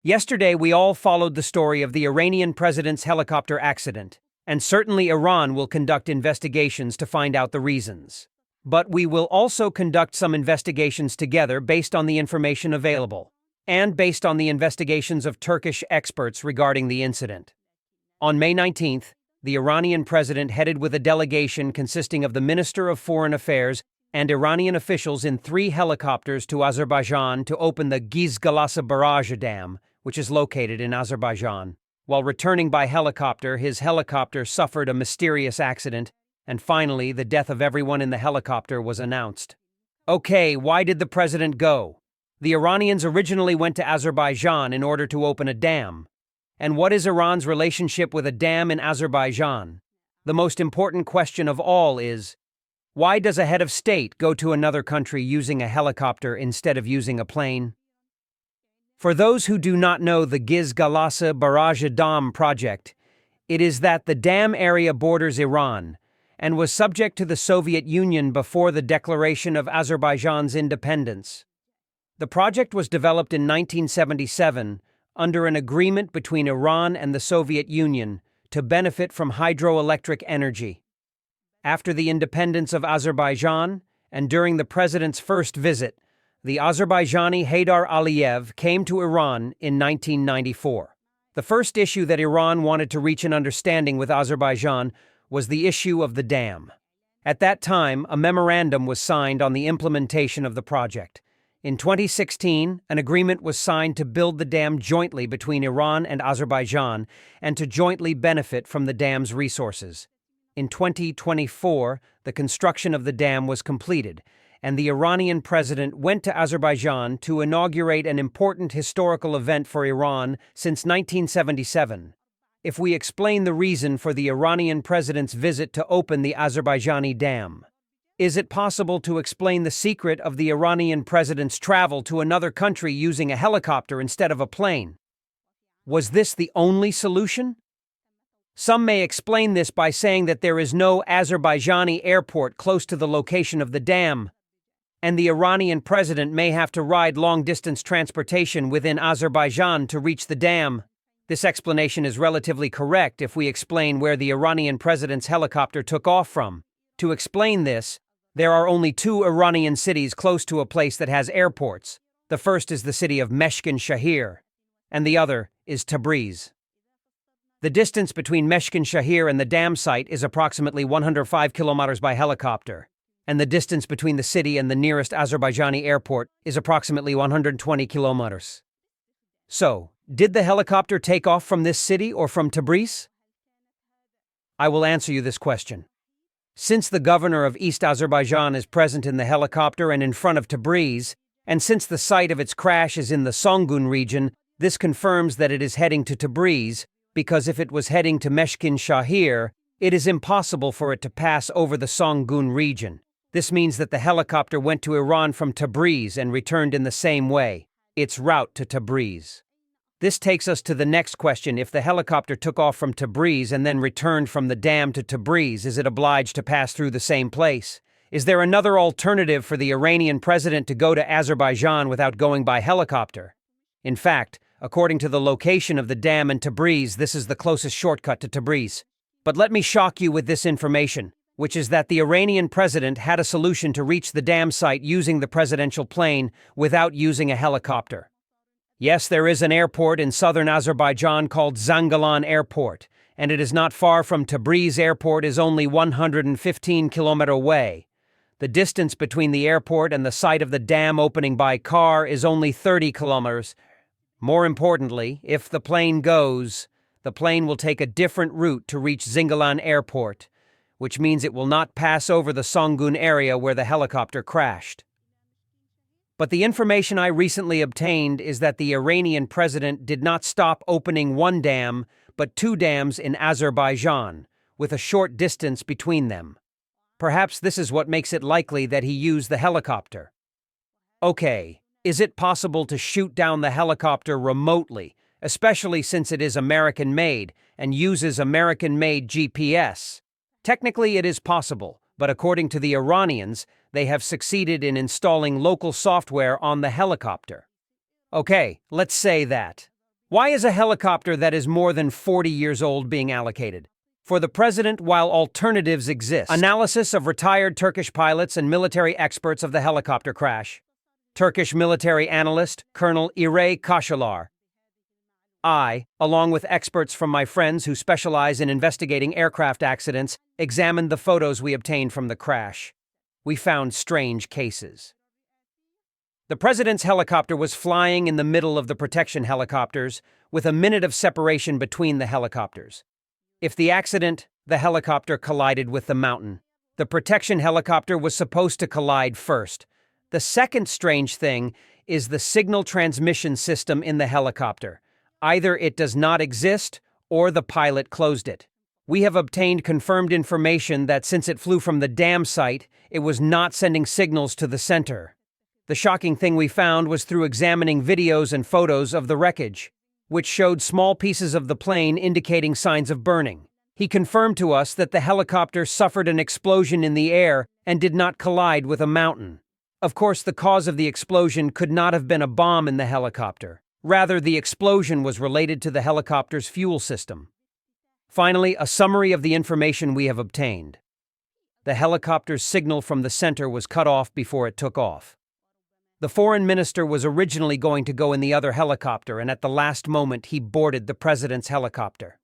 Yesterday, we all followed the story of the Iranian president's helicopter accident, and certainly Iran will conduct investigations to find out the reasons. But we will also conduct some investigations together based on the information available, and based on the investigations of Turkish experts regarding the incident. On May 19th, the Iranian president headed with a delegation consisting of the Minister of Foreign Affairs and Iranian officials in 3 helicopters to Azerbaijan to open the Gizgalasa Barrage Dam, which is located in Azerbaijan. While returning by helicopter, his helicopter suffered a mysterious accident, and finally, the death of everyone in the helicopter was announced. Okay, why did the president go? The Iranians originally went to Azerbaijan in order to open a dam. And what is Iran's relationship with a dam in Azerbaijan? The most important question of all is, why does a head of state go to another country using a helicopter instead of using a plane? For those who do not know the Gizgalasa Barrage Dam project, it is that the dam area borders Iran and was subject to the Soviet Union before the declaration of Azerbaijan's independence. The project was developed in 1977 under an agreement between Iran and the Soviet Union to benefit from hydroelectric energy. After the independence of Azerbaijan, and during the president's first visit, the Azerbaijani Haydar Aliyev came to Iran in 1994. The first issue that Iran wanted to reach an understanding with Azerbaijan was the issue of the dam. At that time, a memorandum was signed on the implementation of the project. In 2016, an agreement was signed to build the dam jointly between Iran and Azerbaijan and to jointly benefit from the dam's resources. In 2024, the construction of the dam was completed, and the Iranian president went to Azerbaijan to inaugurate an important historical event for Iran since 1977. If we explain the reason for the Iranian president's visit to open the Azerbaijani dam, is it possible to explain the secret of the Iranian president's travel to another country using a helicopter instead of a plane? Was this the only solution? Some may explain this by saying that there is no Azerbaijani airport close to the location of the dam, and the Iranian president may have to ride long-distance transportation within Azerbaijan to reach the dam. This explanation is relatively correct if we explain where the Iranian president's helicopter took off from. To explain this, there are only 2 Iranian cities close to a place that has airports. The first is the city of Meshkin-Shahir, and the other is Tabriz. The distance between Meshkin-Shahir and the dam site is approximately 105 kilometers by helicopter, and the distance between the city and the nearest Azerbaijani airport is approximately 120 kilometers. So, did the helicopter take off from this city or from Tabriz? I will answer you this question. Since the governor of East Azerbaijan is present in the helicopter and in front of Tabriz, and since the site of its crash is in the Songun region, this confirms that it is heading to Tabriz, because if it was heading to Meshkin-Shahir, it is impossible for it to pass over the Songun region. This means that the helicopter went to Iran from Tabriz and returned in the same way, its route to Tabriz. This takes us to the next question. If the helicopter took off from Tabriz and then returned from the dam to Tabriz, is it obliged to pass through the same place? Is there another alternative for the Iranian president to go to Azerbaijan without going by helicopter? In fact, according to the location of the dam and Tabriz, this is the closest shortcut to Tabriz. But let me shock you with this information, which is that the Iranian president had a solution to reach the dam site using the presidential plane without using a helicopter. Yes, there is an airport in southern Azerbaijan called Zangilan Airport, and it is not far from Tabriz Airport, is only 115 kilometers away. The distance between the airport and the site of the dam opening by car is only 30 kilometers. More importantly, if the plane goes, the plane will take a different route to reach Zangilan Airport, which means it will not pass over the Songun area where the helicopter crashed. But the information I recently obtained is that the Iranian president did not stop opening one dam, but 2 dams in Azerbaijan, with a short distance between them. Perhaps this is what makes it likely that he used the helicopter. Okay, is it possible to shoot down the helicopter remotely, especially since it is American-made and uses American-made GPS? Technically, it is possible, but according to the Iranians, they have succeeded in installing local software on the helicopter. Okay, let's say that. Why is a helicopter that is more than 40 years old being allocated? For the president, while alternatives exist. Analysis of retired Turkish pilots and military experts of the helicopter crash. Turkish military analyst, Colonel İray Kaşalar. I, along with experts from my friends who specialize in investigating aircraft accidents, examined the photos we obtained from the crash. We found strange cases. The president's helicopter was flying in the middle of the protection helicopters, with a minute of separation between the helicopters. If the accident, the helicopter collided with the mountain. The protection helicopter was supposed to collide first. The second strange thing is the signal transmission system in the helicopter. Either it does not exist, or the pilot closed it. We have obtained confirmed information that since it flew from the dam site, it was not sending signals to the center. The shocking thing we found was through examining videos and photos of the wreckage, which showed small pieces of the plane indicating signs of burning. He confirmed to us that the helicopter suffered an explosion in the air and did not collide with a mountain. Of course, the cause of the explosion could not have been a bomb in the helicopter. Rather, the explosion was related to the helicopter's fuel system. Finally, a summary of the information we have obtained. The helicopter's signal from the center was cut off before it took off. The foreign minister was originally going to go in the other helicopter, and at the last moment he boarded the president's helicopter.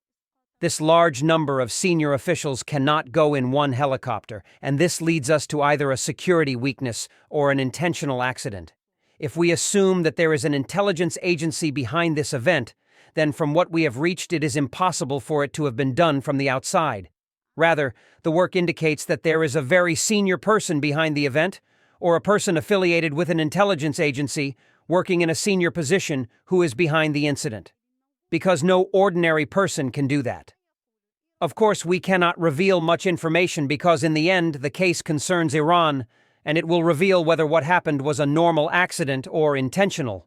This large number of senior officials cannot go in one helicopter, and this leads us to either a security weakness or an intentional accident. If we assume that there is an intelligence agency behind this event, then from what we have reached it is impossible for it to have been done from the outside. Rather, the work indicates that there is a very senior person behind the event, or a person affiliated with an intelligence agency working in a senior position who is behind the incident. Because no ordinary person can do that. Of course, we cannot reveal much information because in the end the case concerns Iran, and it will reveal whether what happened was a normal accident or intentional.